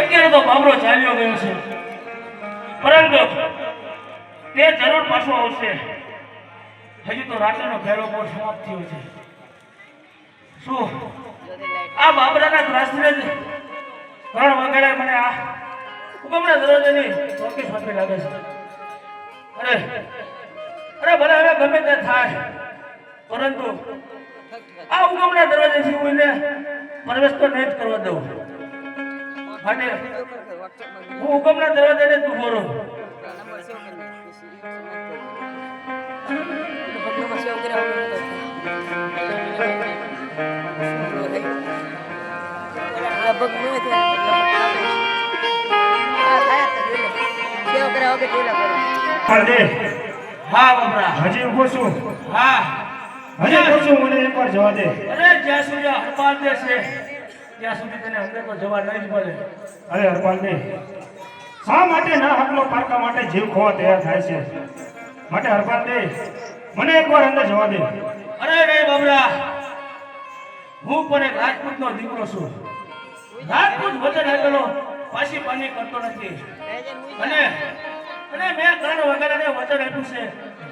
અત્યારે તો બાબરો ચાલ્યો ગયો છે, પરંતુ તે જરૂર પાછો આવશે. હજી તો રાત્રિનો ફેરો પણ સમાપ્ત થયો છે. શું આ બાબરાના ત્રાસને જ 3 વાગ્યા મને આ હુકમના દરવાજાની ચોકી સોંપી લાગે છે. અરે ભલે હવે ગમે તે થાય, પરંતુ આ હુકમના દરવાજેથી હું એને પ્રવેશ તો નહીં જ કરવા દઉં. માટે હું હુકમના દરવાજાને જ ઊભો રહું. હા બાબરા, હજી ઉભો છું. હા હજી ઉભો છું, મને એકવાર જવા દે. અરે જ્યાં સુધી હરપાલ દે છે ત્યાં સુધી તને અંદર તો જવા નહીં જ મળે. અરે હરપાલ દે, શા માટે ના હકનો પારકા માટે જીવ ખોવા તૈયાર થાય છે? માટે હરપાલ દે, મને એકવાર અંદર જવા દે. અરે નહીં બાબરા, હું પણ એક રાજપૂતનો દીકરો છું. રાજપૂત વચન આપેલો પાછી પાની કરતો નથી. અને મેં 3 વાગ્યાને વચન આપ્યું છે,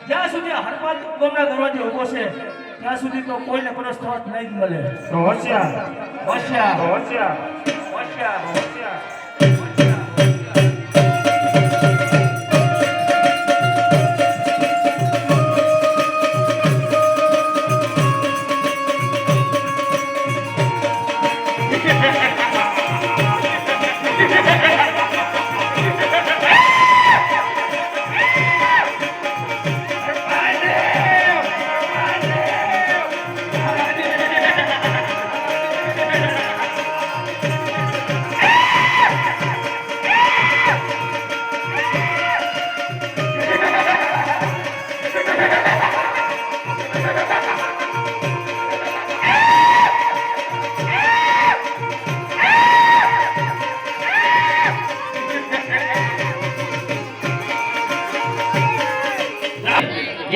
જ્યાં સુધી હરપાલ હુકમના દરવાજે ઊભો છે ત્યાં સુધી તો કોઈને પ્રવેશ થવા નહીં જ મળે. તો હોશિયાર, હોશિયાર, હોશિયાર, હોશિયાર, હોશિયાર.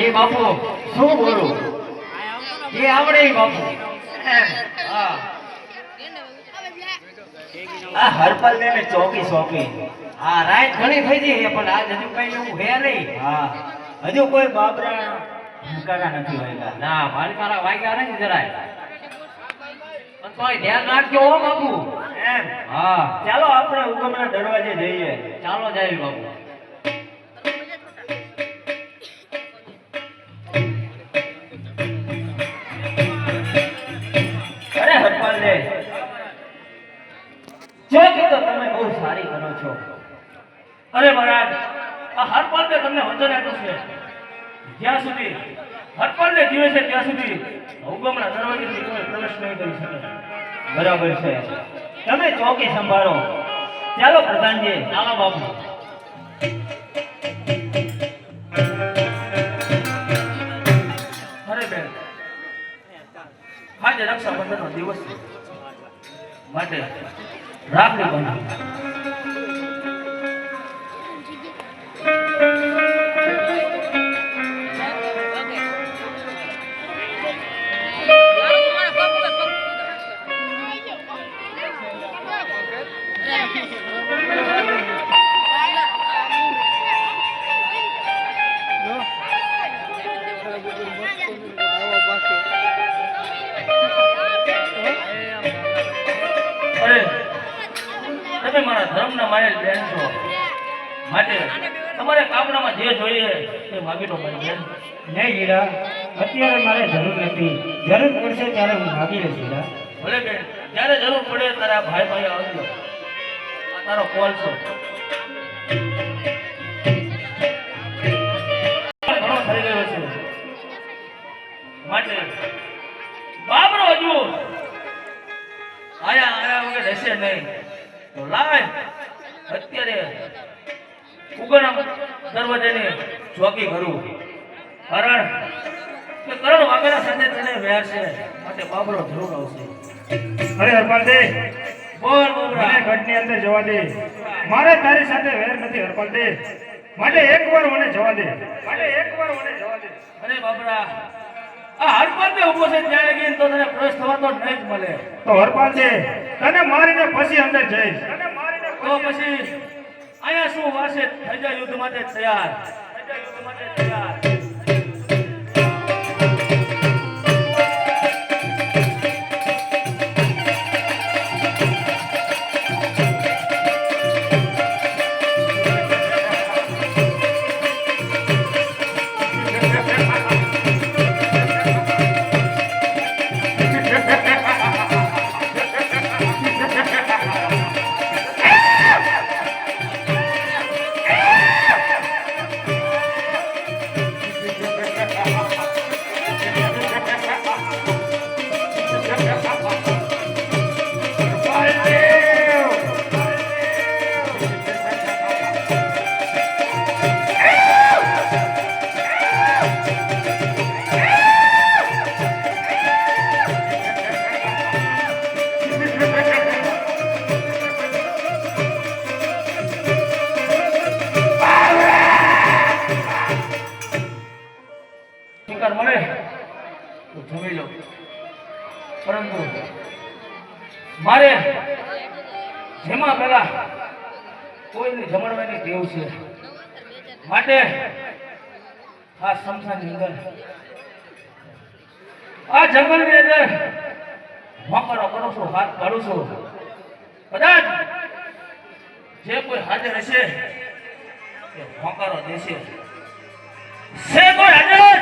એ બાપુ શું બોલું, એ આવડે બાપુ. આ હરપાલ ને ચોકી સોંપી, આ રાત ઘણી થઈ ગઈ પણ આજ હજુ કઈ એવું હે નહીં. હા, હજુ કોઈ બાબરા ભૂકારા નથી વાગ્યા. ના, ભાલકારા વાગ્યા નહીં જરાય. પણ તોય ધ્યાન રાખજો હો બાપુ. એમ? હા, ચાલો આપણે હુકમના દરવાજે જઈએ. ચાલો જાય બાપુ. ચોકી તો તમે બહુ સારી કરો છો. અરે મહારાજ, આ હરપાલ ને તમને વચન આપ્યું છે, જ્યાં સુધી હરપાલ ને જીવે છે ત્યાં સુધી હુકમના દરવાજેથી કોઈ પ્રવેશ નહીં કરી શકે. બરાબર છે, તમે ચોકી સંભાળો. ચાલો પ્રધાનજી. ચાલો બાપુ. અરે બેન, આજે રક્ષાબંધનનો દિવસ છે, માટે રાખડી બાંધો. તમે મારા ધર્મના માયેલ બેન છો, માટે તમારે કાપડામાં જે જોઈએ તે માગી લો મારી બેન. નહીં હીરા, અત્યારે મારે જરૂર નથી. જરૂર પડશે ત્યારે હું માગી લઈશ હીરા. ભલે બેન, જ્યારે જરૂર પડે ત્યારે આ ભાઈ આવજો. આ તારો કોલ છે. ઘણો થઈ ગયો છે, માટે બાબરો હજુ આયા વગર રહેશે નહીં. તો લાય અત્યારે ઉગણા દરવાજાને ચોકી કરું. કારણ કે કરણ વાઘેલા સાથે તને વેર છે માટે બાબરો જરૂર આવશે. અરે હરપાલદે, બોલ બોબરા. મને ગઢની અંદર જવા દે. મારે તારી સાથે વેર નથી હરપાલદે, માટે એકવાર મને જવા દે. અરે બાબરા, આ હરપાલને ઊભો છે ત્યાં લગીને તો તને પ્રવેશ થવા તો નહીં જ મળે. તો હરપાલદે, તને મારીને પછી અંદર જઈશ. તો પછી અહીંયા શું વાસે થઈ જાય યુદ્ધ માટે તૈયાર. શિકાર મળે તો જમી લો, પરંતુ મારે જેમાં પેલા કોઈની જમણવાની ટેવ છે, માટે આ સમસાની અંદર આ જંગલની અંદર મોકરો કરું છું, હાથ કાઢું છું. કદાચ જે કોઈ હાજર હશે એ મોકરો દેશે. છે કોઈ હાજર?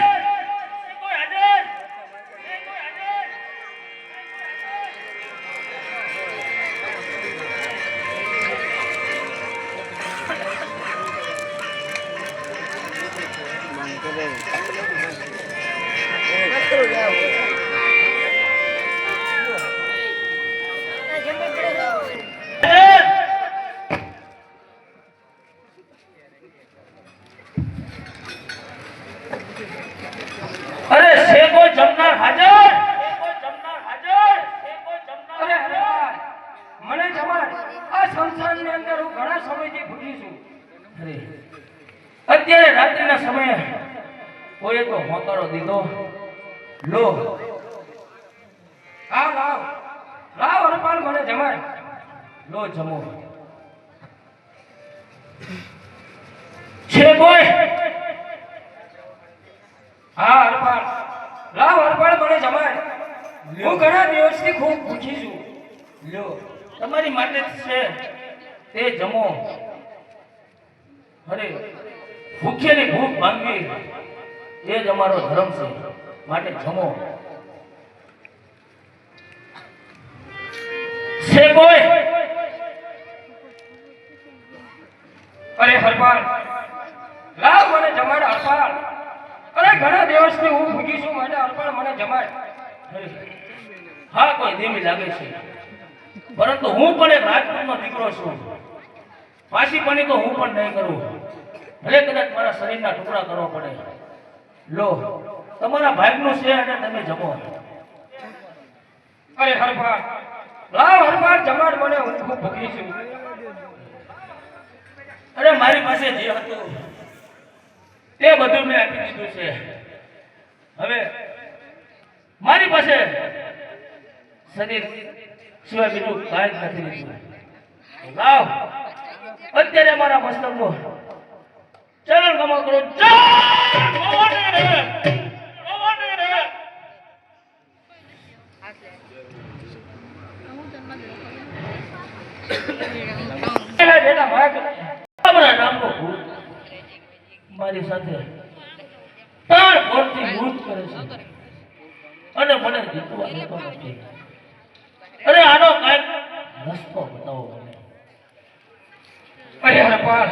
અરે છે કોઈ જમનાર હાજર? અરે હરપાલ, મને જમાડ. આ સંસારની અંદર હું ઘણા સમયથી ભૂલી છું. અરે અત્યારે રાત્રિના સમયે કોઈએ તો હોકારો દીધો. લો લાવ લાવ લાવ હરપાલ, મને જમાડ. લો જમો. છે કોઈ? હા હરપાલ, લાવ હરપાલ, મને જમાડ. હું ઘણા દિવસથી ખૂબ ભૂખી છું. લ્યો તમારી માટે જ છે તે જમો. અરે ભૂખ્યાની ભૂખ ભાંગવી એ જ અમારો ધર્મ છે, માટે જમો. છે કોઈ? અરે હરપાલ, લાવ મને જમાડ હરપાલ. અરે ઘણા દિવસથી હું ભૂખી છું, માટે હરપાલ મને જમાડ. અરે, હા કોઈ દેવી લાગે છે, પરંતુ હું પણ એક રાજપૂતનો દીકરો છું. પાછી પાણી તો હું પણ નહીં કરું, ભલે કદાચ મારા શરીરના ટુકડા કરવા પડે. લો તમારા ભાગનું છે અને તમે જમો. અરે હરપાલ, લાવ હરપાલ, જમાડ મને. હું ખૂબ ભૂખી છું. અરે મારી પાસે જે હતું તે બધું મેં આપી દીધું છે. હવે મારી પાસે શરીર સિવાય બીજું કાંઈ જ નથી લીધું. લાવ અત્યારે મારા મસ્તકમાં ચરણ કમા કરો. જય ભવાની રે, ભવાની રે. બેટા ભાગ. આપણા નામનો ભૂત મારી સાથે તાણ ભરતી ભૂત કરે છે અને મને જીતવા દેતો નથી. અરે આનો કાંઈક રસ્તો બતાવો મને. અરે હરપાલ,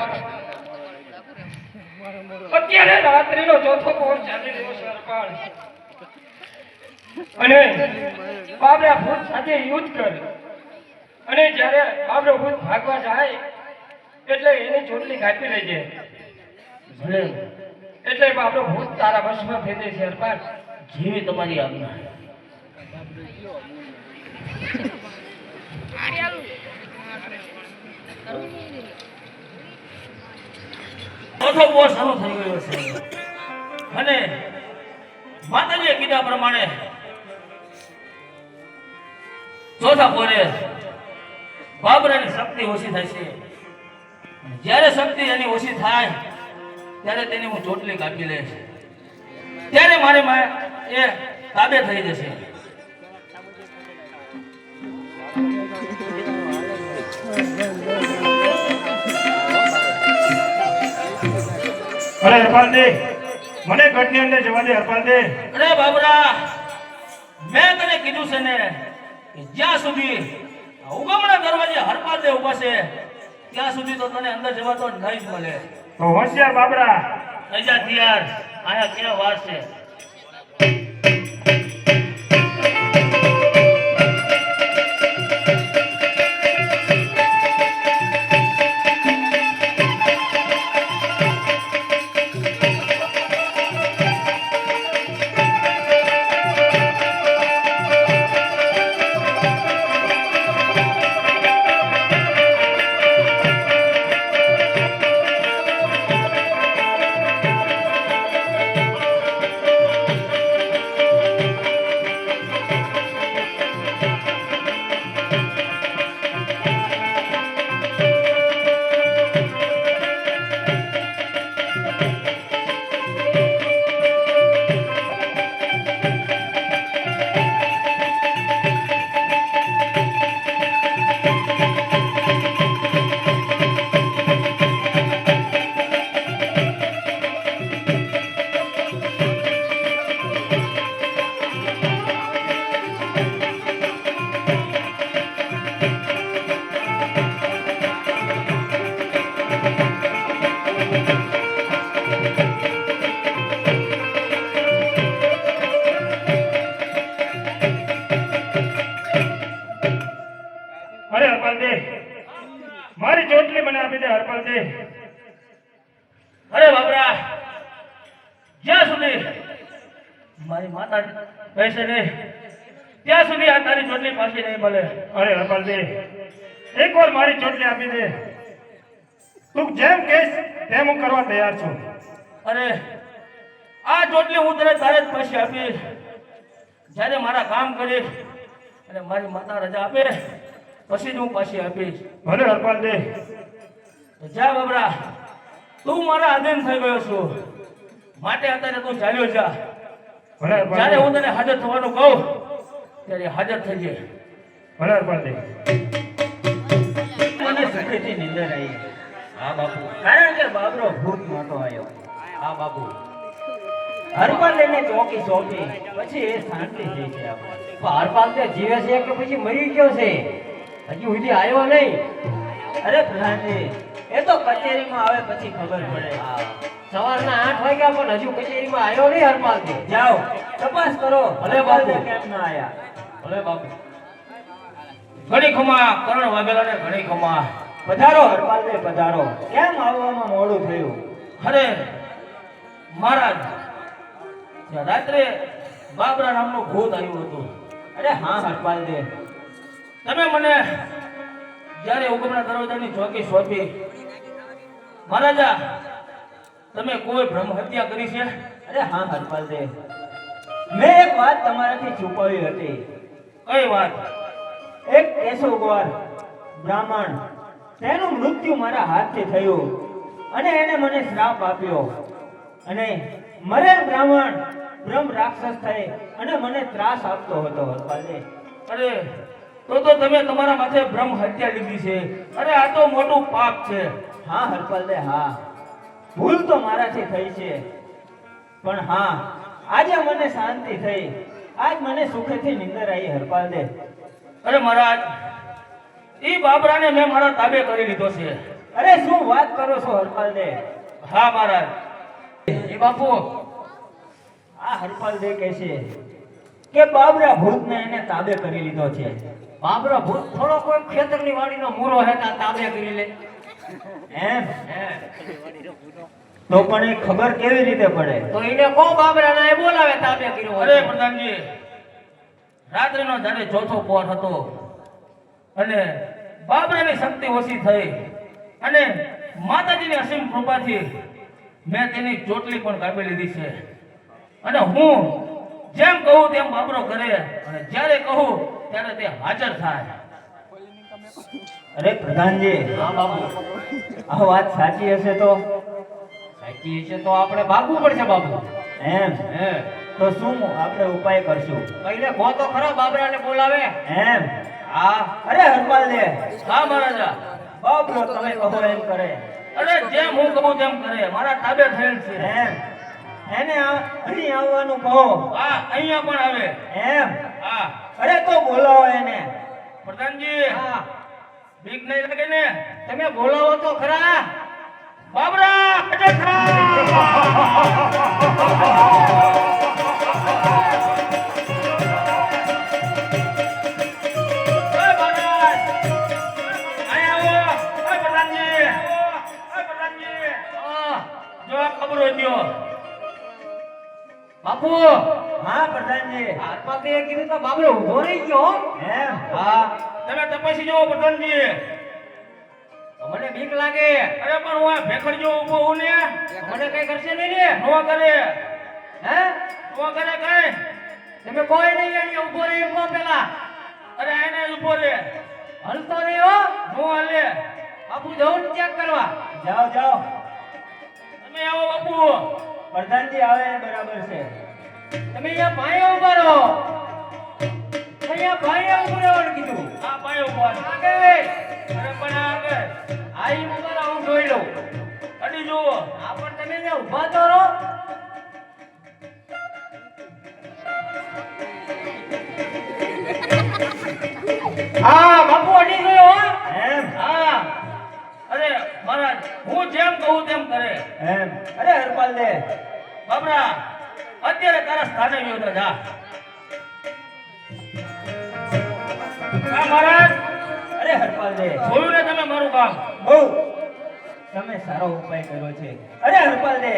અત્યારે રાત્રિનો ચોથો પહોર ચાલી રહ્યો છે હરપાલ. અને બાબરા ભૂત સાથે યુદ્ધ કર. અને જ્યારે બાબરો ભૂત ભાગવા જાય એટલે એની ચોટલી કાપી લેજે. ભલે એટલે બાબરો ભૂત તારા વશમાં થઈ જશે હરપાલ. જેવી તમારી આજ્ઞા. ચોથો પોર શરૂ થઈ ગયો છે અને માતાજીએ કીધા પ્રમાણે ચોથા પોરે બાબરાની શક્તિ ઓછી થાય છે. જ્યારે શક્તિ એની ઓછી થાય ત્યારે તેની હું ચોટલી કાપી લઈશ. ત્યારે મારે એ તાબે થઈ જશે. અરે હરપાલજી, મને ગઢની અંદર જવા દે હરપાલજી. અરે બાબરા, મેં તને કીધું છે ને કે જ્યાં સુધી ઉગમણા દરવાજે હરપાલદેવ ઊભા છે ત્યાં સુધી તો તને અંદર જવા તો નહીં જ મળે. તો હોશિયાર બાબરા. અજા તૈયાર, આયા ક્યાં વાર છે? અરે હરપાલજી, મારી ચોટલી મને આપી દે હરપાલજી. અરે બાબરા, જ્યાં સુધી મારી માતા કહેશે નહીં ત્યાં સુધી આ તારી ચોટલી પાછી નહીં મળે. અરે હરપાલજી, એકવાર મારી ચોટલી આપી દે. તું જેમ કહેશ તેમ હું કરવા તૈયાર છું. અરે આ ચોટલી હું તને તારે જ પાછી આપીશ જ્યારે મારા કામ કરીશ અને મારી માતા રજા આપે પછી જ હું પાછી આપીશ. ભલે હરપાલજી. તો જા બાબરા, તું મારા આધીન થઈ ગયો છું માટે અત્યારે તું ચાલ્યો જા. ભલે જ્યારે હરપાલજી. હું તને હાજર થવાનું કહું ત્યારે હાજર થઈ જાય. ભલે હરપાલજી. મને સુખેથી નીંદર આવી. હા બાપુ, કારણ કે બાબરો ભૂત મોટો આવ્યો. હા બાપુ, હરપાલ લઈને ચોકી સોંપી પછી એ શાંતિ થઈ છે. હરપાલ તે જીવે છે કે પછી મરી ગયો છે? હજી સુધી આવ્યો નહીં. અરે પ્રધાનજી, એ તો કચેરીમાં આવે પછી ખબર પડે. સવારના 8 વાગ્યા પણ હજુ કચેરીમાં આવ્યો નહીં હરપાલ. જાઓ તપાસ કરો. ભલે બાપુ. કેમ ના આયા? ભલે બાપુ. ઘણી ખમા કરણ વાઘેલાને ઘણી ખમા. પધારો હરપાલને પધારો. કેમ આવવામાં મોડું થયું? અરે મહારાજ, રાત્રે બાબરા નામનું ભૂત આવ્યું હતું. અરે હા હરપાલજી, તમે મને જ્યારે ઉગમણા દરવાજાની ચોકી સોંપી, મહારાજા તમે કોઈ બ્રહ્મ હત્યા કરી છે? અરે હા હરપાલજી, મેં એક વાત તમારાથી છુપાવી હતી. કઈ વાત? એક કેશવગોર બ્રાહ્મણ, તેનું મૃત્યુ મારા હાથથી થયું અને એને મને શ્રાપ આપ્યો અને મરેલ બ્રાહ્મણ બ્રહ્મ રાક્ષસ થઈ અને મને ત્રાસ આપતો હતો હરપાલજી. અરે તો તમે તમારા માથે બ્રહ્મ હત્યા લીધી છે. અરે આ તો મોટું પાપ છે. હા હરપાલજી, હા, ભૂલ તો મારાથી થઈ છે, પણ હા આજે મને શાંતિ થઈ. આજ મને સુખેથી નીંદર આવી હરપાલજી. અરે મહારાજ, ઈ બાબરાને મેં મારા તાબે કરી લીધો છે. અરે શું વાત કરો છો હરપાલજી? હા મહારાજ. એ બાપુ, આ હરપાલજી કહે છે કે બાબરા ભૂતને એને તાબે કરી લીધો છે. બાબરા ભૂત થોડો કોઈ ખેતરની વાડીનો મૂરો હે તા તાબે કરી લે એમ? તો પણ એ ખબર કેવી રીતે પડે? તો એને કો બાબરાને એ બોલાવે તાબે કર્યો અરે પ્રધાનજી, રાત્રિનો જ્યારે ચોથો પહોર હતો અને બાબરાની શક્તિ ઓછી થઈ અને માતાજીની અસીમ કૃપાથી મેં તેની ચોટલી પણ કાપી લીધી છે અને હું જેમ કહું તેમ બાબરો કરે અને જ્યારે કહું ત્યારે તે હાજર થાય. અરે પ્રધાનજી, હા બાબુ, આ વાત સાચી હશે તો? સાચી છે તો આપણે ભાગવું પડશે બાબુ. એમ? હે તો શું આપણે ઉપાય કરશું? કઈને કો તો ખરો બાબરાને બોલાવે. એમ? હા અરે હરપાલ દે, હા મહારાજા, બાબરો તમે કહો એમ કરે. અરે જેમ હું કહું તેમ કરે, મારા તાબે થયેલ છે. એમ? એને અહીં આવવાનું કહો. હા, અહીંયા પણ આવે. એમ? હા અરે તો બોલાવો એને. પ્રધાનજી, હા, બીક નહીં લાગે ને? તમે બોલાવો તો ખરા. બાબરા હાજર થા. ઓય મહારાજ, અહીંયા આવો. ઓય પ્રધાનજી, ઓય પ્રધાનજી, હા, જો આ ખબરો દ્યો. બાપુ, હા પ્રધાનજી. હાથમાં તે કીધું તો બાબરો ઊભો રહી ગયો હો. એમ? હા, તમે તપાસી જુઓ પ્રધાનજી. મને બીક લાગે. અરે પણ હું આ ભેખડ જેવો ઊભો હું ને, મને કઈ કરશે નહીં ને? નો કરે, હે? નો કરે કઈ. તમે કોઈ નહીં અહીંયા ઊભો રહી એમ કહો પેલા. અરે એને જ ઊભો રે, હલતો નહીં હો. નો હાલે. બાપુ જવું ચેક કરવા. જાઓ જાઓ. તમે આવો બાપુ. પ્રધાનજી આવે એ બરાબર છે. તમે અહીંયા ભાઈ ઉભા રહો. અહીંયા ભાઈ ઉભું રહેવાનું કીધું. આ પાયો ઉભો છે. આગળ. અરે પણ આ આગળ આ ઈ ઉભા રહો, હું જોઈ લઉં. અડી જુઓ. આ પણ તમે અહીંયા ઉભા તો રહો. હા બાપુ અડી ગયો હો. એમ? હા, અરે મહારાજ, હું જેમ કહું તેમ કરે. એમ? અરે હરપાલ દે, બાબરા, અત્યારે તારા સ્થાને ગયો તો જા. હા મહારાજ, અરે હરપાલ દે, જોયું ને તમે મારું કામ? બહુ તમે સારો ઉપાય કર્યો છે. અરે હરપાલ દે,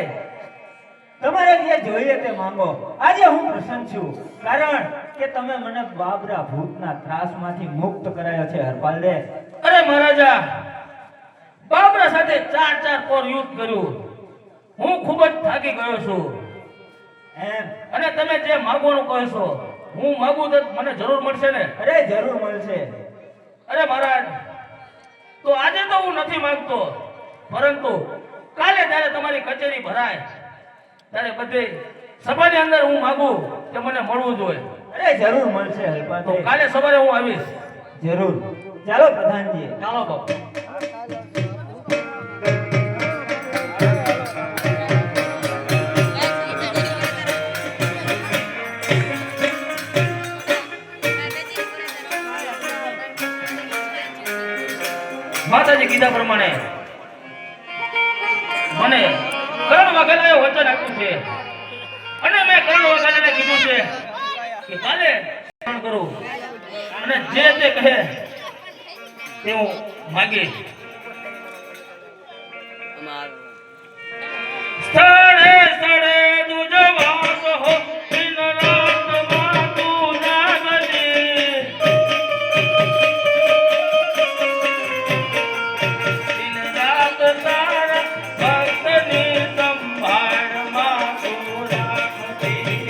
તમારે જે જોઈએ તે માંગો. આજે હું પ્રસન્ન છું કારણ કે તમે મને બાબરા ભૂતના ત્રાસમાંથી મુક્ત કરાયો છે હરપાલ દે. અરે મહારાજા, બાબરા સાથે 4 પોર યુદ્ધ કર્યું. હું ખૂબ જ થાકી ગયો છું એમ? અને તમે જે માગવાનું કહો છો, હું માગું તો મને જરૂર મળશે ને? અરે જરૂર મળશે. અરે મહારાજ, તો આજે તો હું નથી માંગતો, પરંતુ કાલે જ્યારે તમારી કચેરી ભરાય ત્યારે બધે સભાની અંદર હું માંગુ કે મને મળવું જોઈએ. અરે જરૂર મળશે હરપાલ તો દે, કાલે સવારે હું આવીશ. જરૂર. ચાલો પ્રધાનજી. ચાલો બાપુ. માતાજી કીધા પ્રમાણે મને કરણ વાઘેલાએ વચન આપ્યું છે અને મેં કરણ વાઘેલાને કીધું છે કે કાલે કરણ કરું અને જે તે કહે તે હું માગીશ. સ્થળે સ્થળે તુજ વાસ હો, દિન રાત માં તું જાગતી. દિન રાત તારા ભક્તની સંભાળમાં તું રાખતી.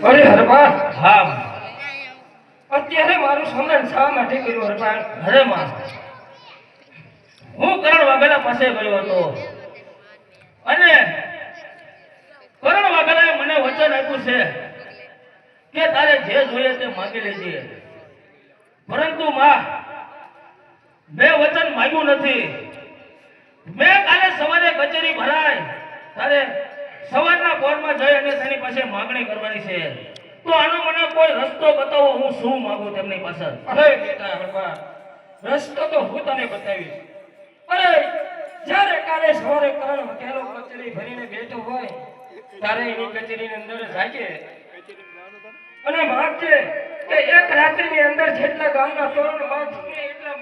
અરે હરપાલ, હા અત્યારે મારું સમરણ શા માટે કર્યું હરપાલ? અરે માં, હું કરણ વાઘેલા પાસે ગયો હતો અને કરણ વાઘેલાએ મને વચન આપ્યું છે કે તારે જે જોઈએ તે માંગી લેજે. પરંતુ માં, મેં વચન માંગ્યું નથી. મેં કાલે સવારે કચેરી ભરાય તારે સવારના પોરમાં જઈ અને તેની પાસે માંગણી કરવાની છે. તો આનો મને કોઈ રસ્તો બતાવો, હું શું માંગુ તેમની પાસે. અરે બેટા હરપાલ, રસ્તો તો હું તને બતાવીશ. અરે જ્યારે કાલે સવારે કરણ વકેલો કચેરી ભરીને બેઠો હોય તારે એની કચેરીની અંદર જાજે અને માગજે કે એક રાત્રિની અંદર જેટલા ગામના તોરણ બાંધશે એટલા.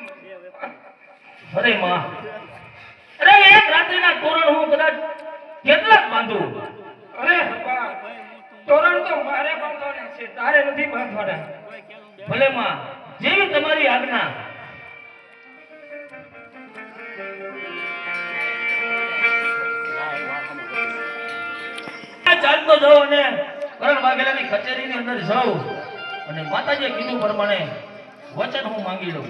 અરે માં, અરે એક રાત્રિના તોરણ હું કદાચ કેટલાક બાંધું. અરે હરપાલ, તોરણ તો મારે બાંધવાના છે, તારે નથી બાંધવાના. ભલે માં, જેવી તમારી આજ્ઞા. ચાલતો જાઉં અને કરણ વાઘેલાની કચેરીની અંદર જાઉં અને માતાજીએ કીધું પ્રમાણે વચન હું માંગી લઉં.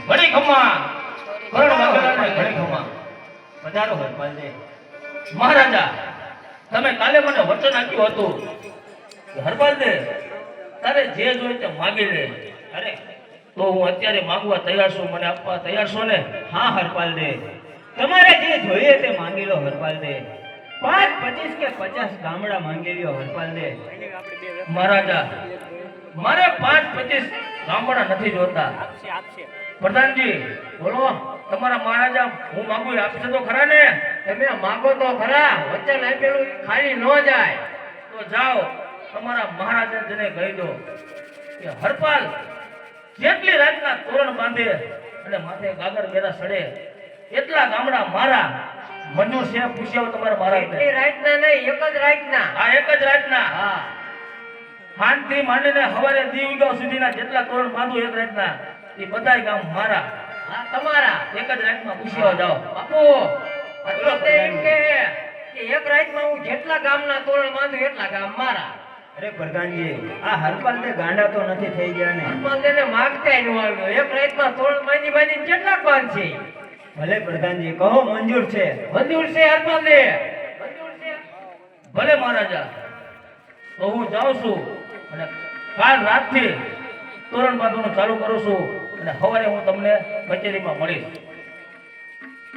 ઘણી ખમ્મા, કરણ વાઘેલાને ઘણી ખમ્મા. પધારો હરપાલજી. મહારાજા, તમે કાલે મને વચન આપ્યું હતું કે હરપાલજી, તારે જે જોઈએ તે માગી લે. અરે તો હું અત્યારે માંગવા તૈયાર છું. મને આપવા તૈયાર છો ને? હા હરપાલજી, તમારે જે જોઈએ તે માંગી લો હરપાલજી. 5, 25 કે 50 ગામડા માંગી લ્યો હરપાલજી. મહારાજા, મારે 5-25 ગામડા નથી જોતા. પ્રધાનજી બોલો, તમારા મહારાજા હું માંગુ એ આપશે તો ખરા ને? તમે માગો તો ખરા, વચન આપેલું ખાલી ન જાય. તો જાઓ, તમારા મહારાજા જને કહી દો કે હરપાલ જેટલી રાતના તોરણ બાંધે અને માથે ગાગર બેરા સડે એટલા ગામડા મારા મંજૂર છે. પૂછ્યા તમારા મહારાજને. રાતના નહીં, એક જ રાતના. આ એક જ રાતના. હા, હાનથી માંડીને હવારે દી ઉગ્યા સુધીના જેટલા તોરણ બાંધું એક રાતના, એ બધાય ગામ મારા. હા તમારા. એક જ રાતમાં પૂછ્યા જાઓ. બાપુ, એટલે તો એમ કે એક રાતમાં હું જેટલા ગામના તોરણ બાંધું એટલા ગામ મારા. અરે પ્રધાનજી, આ હરપાલજી ગાંડા તો નથી થઈ ગયા ને? પણ તેને માગતાય ન આવ્યો. એક રાતમાં તોરણ બાંધીને કેટલા બાંધશે? ભલે પ્રધાનજી, કહો મંજૂર છે. મંજૂર છે હરપાલને? મંજૂર છે. ભલે મહારાજા, તો હું જાઉં છું અને કાલ રાતથી તોરણ બાંધવાનું ચાલુ કરું છું અને સવારે હું તમને કચેરીમાં મળીશ.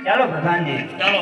ચાલો પ્રધાનજી. ચાલો.